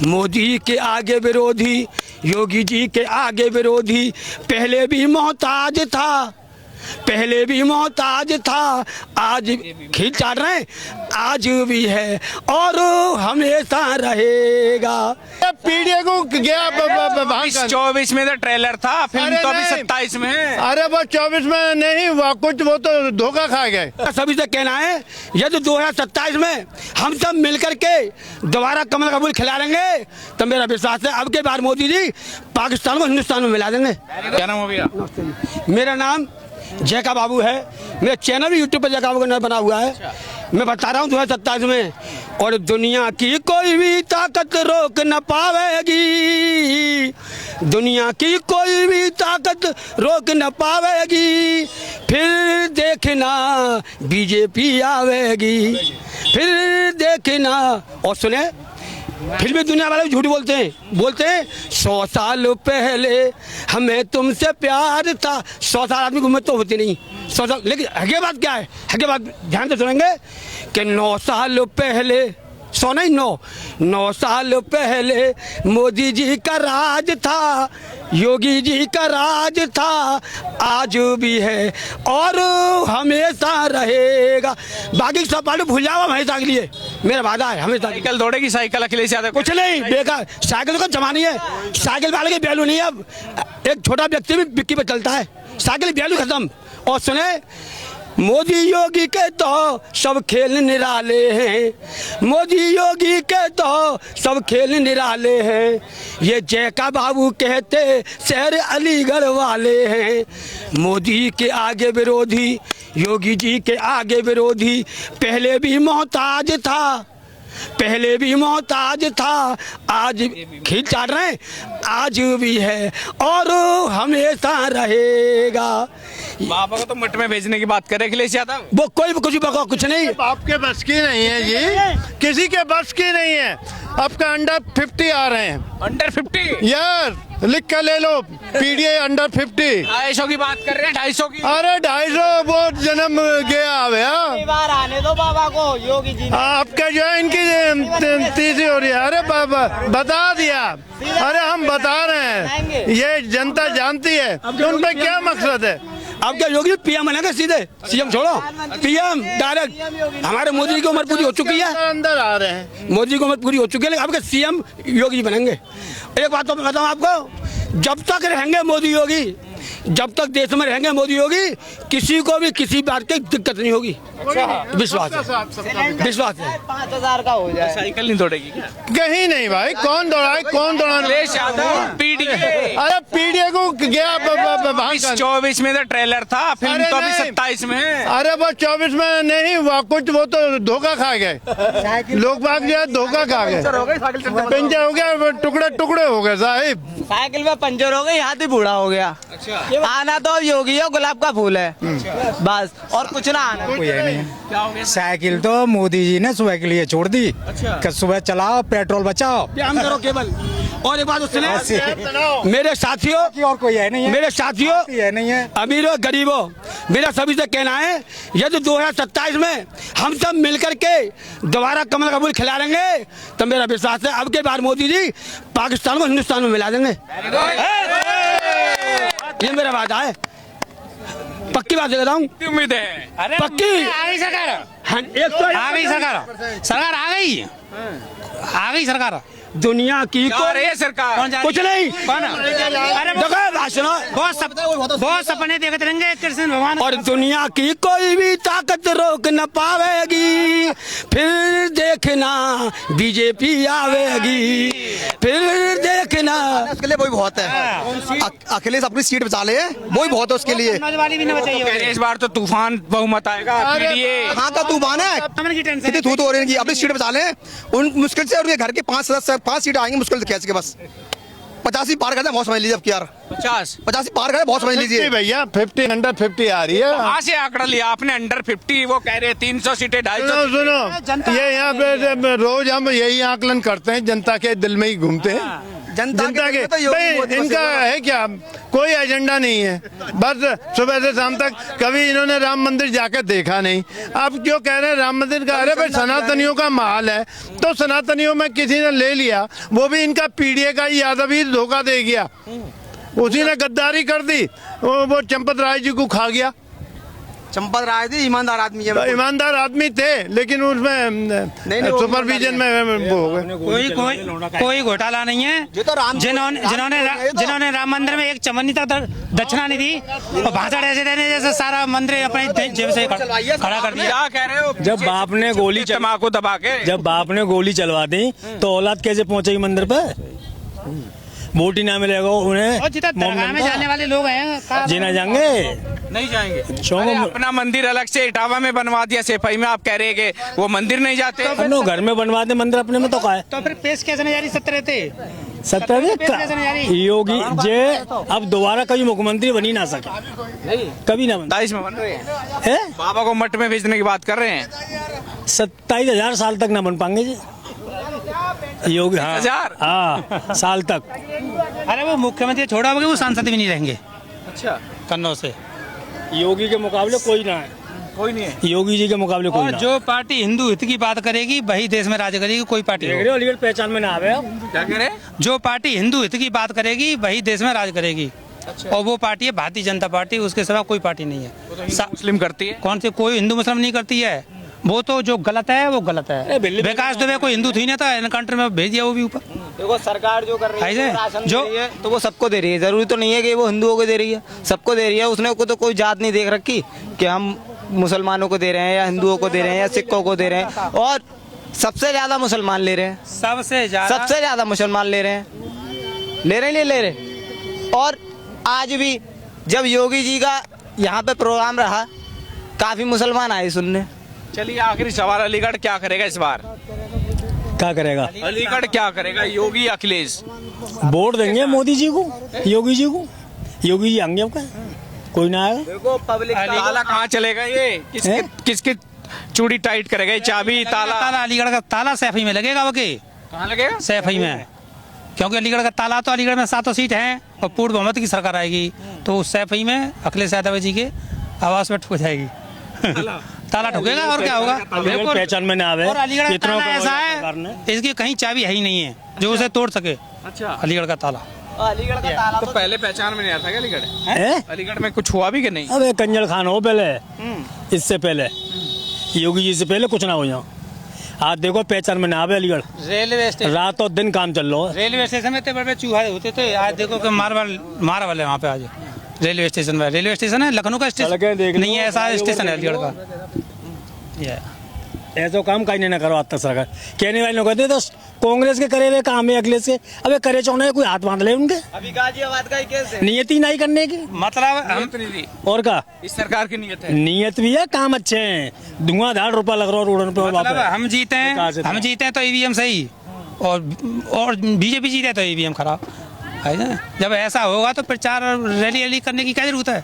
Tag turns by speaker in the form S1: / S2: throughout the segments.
S1: मोदी के आगे विरोधी, योगी जी के आगे विरोधी, पहले भी मोहताज था, पहले भी मोहताज था, आज खींच चाट रहे हैं, आज भी है और हमेशा रहेगा।
S2: पीडीए को गया
S3: 24 में तो ट्रेलर था, फिल्म तो अभी 27 में है।
S2: अरे वो 24 में नहीं, वो कुछ वो तो धोखा खा गए।
S1: सभी से कहना है यदि 2027 में हम सब मिलकर के दोबारा कमल का फूल खिला लेंगे तो मेरा विश्वास है अब के बार मोदी जी पाकिस्तान को हिंदुस्तान में मिला देंगे।
S3: क्या नाम हो भैया?
S1: मेरा नाम जयका बाबू है, मेरा चैनल भी यूट्यूब पर जयका बाबू का बना हुआ है। मैं बता रहा हूँ 2027 में, और दुनिया की कोई भी ताकत रोक न पावेगी, दुनिया की कोई भी ताकत रोक न पावेगी, फिर देखना बीजेपी आवेगी, फिर देखना। और सुने, फिर भी दुनिया वाले झूठ बोलते हैं 100 साल पहले हमें तुमसे प्यार था। 100 साल आदमी की उम्र तो होती नहीं 100 साल, लेकिन हगे बात क्या है, हगे बात ध्यान से सुनेंगे कि 9 साल पहले, 100 नहीं 9 साल पहले मोदी जी का राज था, योगी जी का राज था, आज भी है और हमेशा रहेगा। बाकी सब पार्टी भूल जाओ हमेशा के लिए, मेरा वादा है हमेशा।
S3: साइकिल दौड़ेगी, साइकिल अखिलेश यादव
S1: कुछ नहीं, बेकार साइकिल का जमा नहीं है, साइकिल वाले की वैल्यू नहीं है। अब एक छोटा व्यक्ति भी बिक्की पे चलता है, साइकिल की वैल्यू खत्म। और सुने, मोदी योगी के तो सब खेल निराले हैं, मोदी योगी के तो सब खेल निराले हैं, ये जयका बाबू कहते शहर अलीगढ़ वाले हैं। मोदी के आगे विरोधी, योगी जी के आगे विरोधी, पहले भी मोहताज था, पहले भी मोहताज था, आज खींच चाट रहे हैं, आज भी है और हमेशा रहेगा।
S3: बाबा को तो मठ में भेजने की बात करे अखिलेश यादव।
S1: वो कोई कुछ नहीं,
S2: आपके बस की नहीं है जी, किसी के बस की नहीं है। आपका अंडर 50 आ रहे हैं,
S3: अंडर 50
S2: यार लिख कर ले लो, पीडीए अंडर 50।
S3: 250 की बात कर रहे हैं, 250 की।
S2: अरे 250 वो जन्म गया है,
S4: बार आने दो बाबा को, योगी जी ने।
S2: आपका जो है इनकी तीसरी हो रही है। अरे बाबा बता दिया, अरे हम बता रहे हैं, ये जनता जानती है उन पे क्या मकसद है।
S1: अब क्या योगी पीएम बनेगा सीधे, सीएम छोड़ो, पीएम डायरेक्ट। हमारे मोदी जी की उम्र पूरी हो चुकी है,
S2: अंदर आ रहे हैं,
S1: मोदी की उम्र पूरी हो चुकी है, लेकिन अब के सीएम योगी जी बनेंगे। एक बात तो मैं बताऊं आपको, जब तक रहेंगे मोदी योगी, जब तक देश में रहेंगे मोदी योगी, किसी को भी किसी बात की दिक्कत नहीं होगी। विश्वास है, विश्वास है।
S4: 5000 का हो जाए।
S3: साइकिल नहीं दौड़ेगी क्या?
S2: कहीं नहीं भाई, कौन दौड़ाए, कौन दौड़ाने।
S3: अखिलेश यादव पीडीए,
S2: अरे पीडीए को गया
S3: 24 में तो ट्रेलर था, फिल्म
S2: अरे
S3: तो अभी
S2: नहीं।
S3: 27 में है।
S2: अरे वो 24 में नहीं, वो कुछ वो तो धोखा खा गए, लोग बाग जो है धोखा खा गए, पंचर हो गया, टुकड़े टुकड़े हो गए साहिब।
S4: साइकिल में पंचर हो गई, हाथ ही बूढ़ा हो गया। आना तो अब योगी है, गुलाब का फूल है बस, और कुछ ना आना।
S5: कोई है नहीं। साइकिल तो मोदी जी ने सुबह के लिए छोड़ दी, कि सुबह चलाओ पेट्रोल बचाओ,
S1: व्यायाम करो केवल। और एक बात सुने, मेरे साथियों,
S5: और कोई है नहीं है,
S1: मेरे साथियों,
S5: है नहीं है।
S1: अमीरों गरीबों, मेरा सभी से कहना है यदि 2027 में हम सब मिलकर के दोबारा कमल का फूल खिला लेंगे तो मेरा विश्वास है अब के बार मोदी जी पाकिस्तान को हिंदुस्तान में मिला देंगे। ये मेरा वादा है, पक्की बात कहता हूँ,
S3: उम्मीद है
S1: पक्की।
S6: आ गई सरकार,
S1: एक तो
S6: आ गई सरकार, सरकार आ गई, आ गई सरकार।
S1: दुनिया की
S3: क्या रही है सरकार?
S1: कुछ नहीं,
S6: अरे बहुत सपने देखते रहेंगे कृष्ण भगवान।
S1: और दुनिया की कोई भी ताकत रोक न पावेगी, फिर देखना बीजेपी आवेगी, फिर देखना।
S7: उसके लिए वही बहुत है, अखिलेश अपनी सीट बचा ले, वही बहुत है उसके लिए।
S6: वाली भी नहीं बचाई
S3: इस बार तो तूफान बहुमत आएगा। पीडीए
S7: हाँ का तूफान है, कितनी थूत हो रही है, अपनी सीट बचा ले। उन मुश्किल से उनके घर के 5 सदस्य 5 सीट आएंगे मुश्किल से खींच के, बस 85 पार कर दे, बहुत समझ लीजिए। अब यार 50 पार कर, बहुत समझ लीजिए
S2: भैया 50 अंडर 50 आ रही है।
S3: कहाँ से आंकड़ा लिया आपने अंडर 50? वो कह रहे 300 सीटें, 250।
S2: सुनो, ये यहाँ पे रोज हम यही आकलन करते हैं, जनता के दिल में ही घूमते हैं।
S7: जनता के
S2: के
S7: लिए तो योगी
S2: भाई
S7: मोदी
S2: इनका
S7: बस
S2: है क्या, कोई एजेंडा नहीं है, बस सुबह से शाम तक कभी इन्होंने राम मंदिर जाकर देखा नहीं। अब क्यों कह रहे हैं राम मंदिर का? अरे भाई सनातनियों का माहौल है, तो सनातनियों में किसी ने ले लिया, वो भी इनका पीडीए का यादव ही धोखा दे गया, उसी ने गद्दारी कर दी, वो चंपत राय जी को खा गया।
S7: चंपत राय जी ईमानदार आदमी है,
S2: ईमानदार आदमी थे, लेकिन उसमें
S7: नहीं, वो
S2: सुपरविजन में वो हो गए।
S6: कोई घोटाला नहीं है।
S7: ये तो राम
S6: जिन्होंने राम मंदिर में एक चमन्नी तक दक्षिणा नहीं दी और भाषण ऐसे देने जैसे सारा मंदिर अपने जेब से खड़ा कर दिया।
S3: क्या कह रहे हो?
S5: जब बाप ने गोली
S3: तम्बाकू दबा के,
S5: जब बाप ने गोली चलवा दी तो औलाद कैसे पहुंचेगी मंदिर पर? वोट ही ना मिलेगा उन्हें।
S6: और जितना दरगाह में जाने वाले लोग हैं
S5: जीना जाएंगे
S3: नहीं जाएंगे।
S5: अरे
S3: अपना मंदिर अलग से इटावा में बनवा दिया, सेफई में, आप कह रहे हैं कि वो मंदिर नहीं जाते।
S5: अपने घर में बनवा दे मंदिर, अपने में तो का है।
S6: तो फिर पेश कैसे नहीं जा रही? 17 थे
S5: योगी जे अब दोबारा कभी मुख्यमंत्री बन ही ना सके, कभी ना बन।
S3: 27 में बन रहे हैं, बाबा को मठ में भेजने की बात कर रहे हैं।
S5: 27,000 साल तक ना बन पाएंगे जी योगी। हाँ
S3: 27,000?
S5: हाँ साल तक।
S6: अरे वो मुख्यमंत्री छोड़ा होगा, वो सांसद भी नहीं रहेंगे।
S3: अच्छा,
S6: कन्नौज से
S5: योगी के मुकाबले कोई ना है,
S3: कोई नहीं है
S5: योगी जी के मुकाबले कोई
S6: और
S5: ना।
S6: जो पार्टी हिंदू हित की बात करेगी वही देश में राज करेगी, कोई पार्टी हो।
S5: अलीगढ़ पहचान में ना आवे।
S3: क्या कह रहे?
S6: जो पार्टी हिंदू हित की बात करेगी वही देश में राज करेगी। और वो पार्टी है भारतीय जनता पार्टी, उसके सिवा कोई पार्टी नहीं है।
S3: मुस्लिम करती है?
S6: कौन से? कोई हिंदू मुस्लिम नहीं करती है, वो तो जो गलत है वो गलत है। विकास दुबे कोई हिंदू थी ना, था इन कंट्री में भेज दिया वो भी ऊपर।
S4: देखो सरकार जो कर रही है,
S6: ऐसे
S4: राशन
S6: जो-
S4: दे रही है, तो वो सबको दे रही है। जरूरी तो नहीं है कि वो हिंदुओं को दे रही है, सबको दे रही है। उसने को तो कोई जात नहीं देख रखी कि हम मुसलमानों को दे रहे हैं या हिंदुओं को दे रहे हैं या सिखों को दे रहे हैं। और सबसे ज्यादा मुसलमान ले रहे हैं,
S6: सबसे
S4: ज्यादा मुसलमान ले रहे हैं, ले रहे। और आज भी जब योगी जी का यहाँ पे प्रोग्राम रहा, काफी मुसलमान आए सुनने।
S3: चलिए आखिरी सवाल, अलीगढ़ क्या करेगा इस बार?
S5: क्या करेगा?
S3: अलीगढ़ क्या करेगा, योगी अखिलेश?
S5: वोट देंगे मोदी जी को, योगी जी को। योगी जी आएंगे आपका, कोई ना आएगा।
S4: देखो पब्लिक
S3: ताला कहाँ चलेगा? ये किसके चूड़ी टाइट करेगा? ये चाबी ताला
S6: अलीगढ़ का ताला सैफई में लगेगा। वो के
S3: कहाँ लगेगा?
S6: सैफई में, क्योंकि अलीगढ़ का ताला तो अलीगढ़ में 7 सीट हैं और पूर्ण बहुमत की सरकार आएगी, तो उस सैफई में अखिलेश यादव जी के आवास में ठुक जाएगी। ताला ठुकेगा और क्या होगा? बिल्कुल
S5: पहचान में ना आवे।
S6: और अलीगढ़ का
S5: इतना
S6: ताला
S5: करो
S6: ऐसा
S5: सरकार ने।
S6: है, इसकी कहीं चाबी है ही नहीं है जो उसे तोड़ सके।
S3: अच्छा,
S6: अलीगढ़ का ताला।
S4: अलीगढ़ का ताला
S3: तो पहले पहचान में नहीं आता क्या अलीगढ़?
S5: हैं?
S3: अलीगढ़ में कुछ हुआ भी कि नहीं?
S5: अबे कंजल खान हो पहले, इससे पहले योगी जी से पहले कुछ ना हो यहाँ। आज देखो पहचान में ना आवे अलीगढ़,
S6: रेलवे स्टेशन,
S5: रात और दिन काम चल रहा है।
S6: रेलवे स्टेशन में इतने बड़े चूहा होते थे, आज देखो कि मार वाले वहाँ पे। आज रेलवे स्टेशन है, लखनऊ का
S5: सड़कें
S6: स्टेशन
S5: देख लो,
S6: नहीं है, ऐसा स्टेशन है अलीगढ़ का।
S5: ऐसा काम कहीं नहीं करो आज तक सरकार। कहने वाले लोग कहते तो कांग्रेस के करे हुए काम है अखिलेश के, अबे करे चाहने कोई हाथ बांध ले उनके,
S4: अभी गाजियाबाद का ही केस है।
S5: नियति नहीं करने की।
S6: मतलब हम
S3: नियत नहीं थी,
S5: और का
S3: इस सरकार की नियत है।
S5: नियत भी है, काम अच्छे हैं, धुआंधार रुपया लग रहा है रोडन पे।
S6: मतलब हम जीते
S5: विकास है।
S6: हैं, हम जीते हैं तो ईवीएम सही, और बीजेपी जीते तो ईवीएम खराब है ना। जब ऐसा होगा तो प्रचार रैली करने की क्या जरूरत है?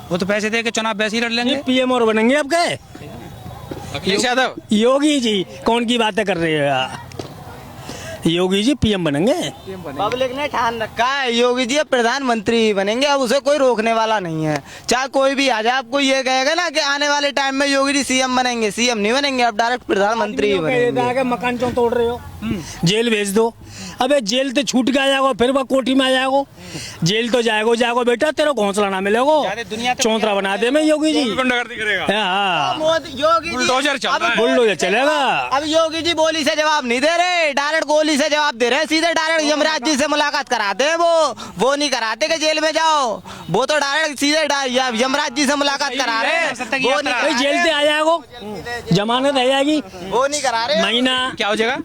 S6: वो तो पैसे दे के चुनाव वैसे ही लड़ लेंगे।
S5: पीएम और बनेंगे अब गए
S3: अखिलेश यादव?
S5: योगी जी कौन की बातें कर रहे हैं? योगी जी पीएम बनेंगे।
S4: पब्लिक ने ठान रखा है योगी जी अब प्रधानमंत्री बनेंगे, अब उसे कोई रोकने वाला नहीं है। चाहे कोई भी आ जाए, आपको ये कहेगा ना कि आने वाले टाइम में योगी जी सीएम बनेंगे, सीएम नहीं बनेंगे, अब डायरेक्ट प्रधानमंत्री ही बनेंगे।
S5: मकान क्यों तोड़ रहे हो? जेल भेज दो। अबे जेल तो छूट के आ जाएगा, फिर वह कोठी में आ जाएगा। जेल तो जाएगो बेटा, तेरा घोंसला ना मिलेगा। चौंतरा बना दे मैं योगी जी।
S3: गुंडागर्दी करेगा?
S5: हाँ
S4: योगी जी
S3: बुलडोजर चल रहा है।
S5: बुलडोजर चलेगा।
S4: अब योगी जी बोली से जवाब नहीं दे रहे, डायरेक्ट गोली से जवाब दे रहे हैं। सीधे डायरेक्ट यमराज जी से मुलाकात कराते हैं। वो नहीं कराते कि जेल में जाओ, वो तो डायरेक्ट सीधे यमराज जी से मुलाकात करा रहे हैं। वो नहीं
S5: भाई जेल से आ जाएगा, जमानत है जाएगी,
S4: वो नहीं करा रहे।
S5: महीना
S3: क्या हो जाएगा?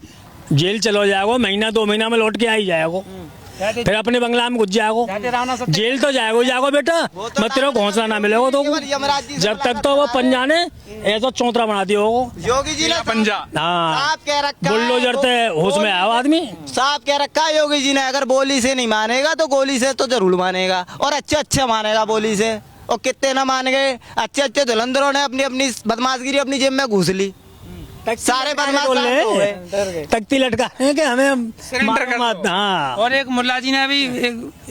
S5: जेल चलो जाएगा, महीना 2 महीना में लौट के आ ही जाएगा, फिर अपने बंगला में घुस जाएगा। जेल तो जाएगा बेटा, मत तेरा घोंसला ना मिलेगा तो जब तक तो वो पंजाने ऐसा चौंतरा बना दिया होगा
S4: योगी जी ने
S3: पंजा।
S5: हाँ
S4: साफ कह रखा है,
S5: बुलडोजर ते होश में आओ आदमी।
S4: साफ कह रखा है योगी जी ने, अगर बोली से नहीं मानेगा तो गोली से तो जरूर मानेगा, और अच्छे मानेगा बोली से। और कितने ना मान गए, अच्छे धुलंधरों ने अपनी बदमाशगिरी अपनी जेब में घुस ली। सारे बदमाश शांत हो गए।
S5: तख्ती लटका है कि हमें
S3: Surrender कर
S5: मत।
S3: दो।
S5: हाँ,
S6: और एक मुल्ला जी ने अभी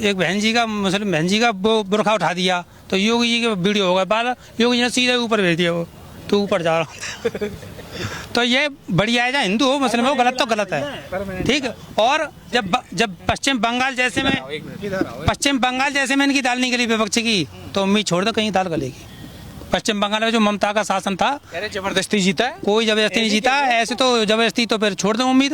S6: एक बहन जी का, मुस्लिम बहन जी का वो बुरखा उठा दिया, तो योगी जी के वीडियो हो गया, बाल योगी जी ने सीधे ऊपर भेज दिया, वो तो ऊपर जा रहा तो ये बढ़िया है, चाहे हिंदू हो मुस्लिम हो, गलत तो गलत है, ठीक है। और जब पश्चिम बंगाल जैसे में इनकी दाल नहीं गली विपक्ष की, तो उम्मीद छोड़ दो कहीं दाल गलेगी। पश्चिम बंगाल में जो ममता का शासन था,
S3: अरे जबरदस्ती जीता है।
S6: कोई जबरदस्ती नहीं जीता, ऐसे तो जबरदस्ती तो फिर छोड़ दो उम्मीद,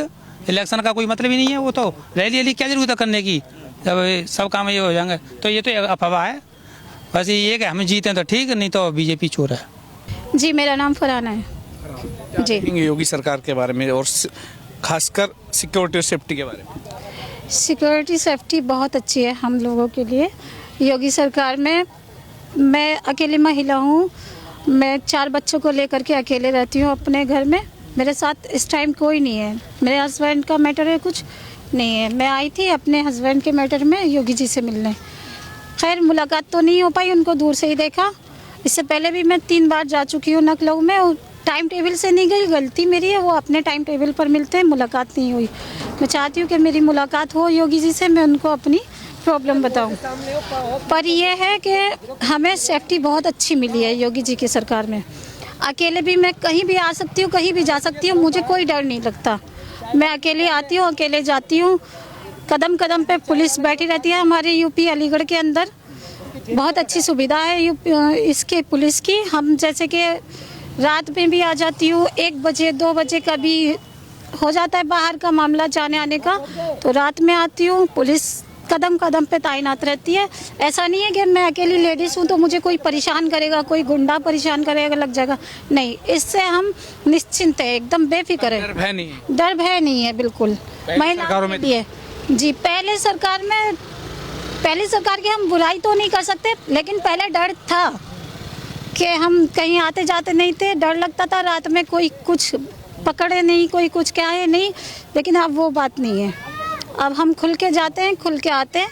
S6: इलेक्शन का कोई मतलब ही नहीं है, वो तो रैली क्या जरूरत है करने की, जब सब काम ये हो जाएंगे। तो ये तो अफवाह है, बस ये कि हम जीते तो ठीक, नहीं तो बीजेपी चोर है।
S8: जी मेरा नाम फरहाना है जी।
S3: योगी सरकार के बारे में और खासकर सिक्योरिटी और सेफ्टी के बारे में।
S8: सिक्योरिटी सेफ्टी बहुत अच्छी है हम लोगों के लिए योगी सरकार में। मैं अकेली महिला हूँ, मैं 4 बच्चों को लेकर के अकेले रहती हूँ अपने घर में। मेरे साथ इस टाइम कोई नहीं है, मेरे हस्बैंड का मैटर है, कुछ नहीं है। मैं आई थी अपने हस्बैंड के मैटर में योगी जी से मिलने, खैर मुलाकात तो नहीं हो पाई, उनको दूर से ही देखा। इससे पहले भी मैं 3 बार जा चुकी हूँ लखनऊ में, टाइम टेबल से नहीं गई, गलती मेरी है, वो अपने टाइम टेबल पर मिलते हैं, मुलाकात नहीं हुई। मैं चाहती हूँ कि मेरी मुलाकात हो योगी जी से, मैं उनको अपनी प्रॉब्लम बताऊं। पर ये है कि हमें सेफ्टी बहुत अच्छी मिली है योगी जी की सरकार में। अकेले भी मैं कहीं भी आ सकती हूँ, कहीं भी जा सकती हूँ, मुझे कोई डर नहीं लगता। मैं अकेले आती हूँ, अकेले जाती हूँ, कदम कदम पे पुलिस बैठी रहती है। हमारे यूपी अलीगढ़ के अंदर बहुत अच्छी सुविधा है इसके पुलिस की। हम जैसे कि रात में भी आ जाती हूँ, 1 बजे 2 बजे कभी हो जाता है बाहर का मामला जाने आने का, तो रात में आती हूँ, पुलिस कदम कदम पे तैनात रहती है। ऐसा नहीं है कि मैं अकेली लेडीज़ हूँ तो मुझे कोई परेशान करेगा, कोई गुंडा परेशान करेगा, लग जाएगा, नहीं। इससे हम निश्चिंत है, एकदम बेफिक्र है,
S3: डर भय नहीं है।
S8: डर भय नहीं है बिल्कुल।
S3: सरकारों में
S8: लिए जी, पहले सरकार की हम बुराई तो नहीं कर सकते, लेकिन पहले डर था कि हम कहीं आते जाते नहीं थे, डर लगता था रात में कोई कुछ पकड़े नहीं, कोई कुछ क्या है नहीं। लेकिन अब वो बात नहीं है, अब हम खुल के जाते हैं, खुल के आते हैं,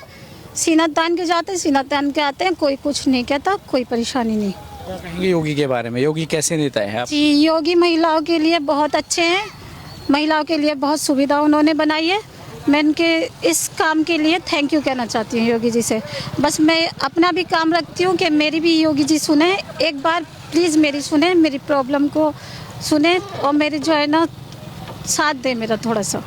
S8: सीना तान के जाते हैं, सीना तान के आते हैं, कोई कुछ नहीं कहता, कोई परेशानी नहीं।
S3: क्या कहेंगे योगी के बारे में, योगी कैसे नेता है आप?
S8: जी योगी महिलाओं के लिए बहुत अच्छे हैं, महिलाओं के लिए बहुत सुविधा उन्होंने बनाई है। मैं उनके इस काम के लिए थैंक यू कहना चाहती हूँ योगी जी से। बस मैं अपना भी काम रखती हूँ कि मेरी भी योगी जी सुने, एक बार प्लीज़ मेरी सुने, मेरी प्रॉब्लम को सुने और मेरे जो है ना साथ दे मेरा थोड़ा सा।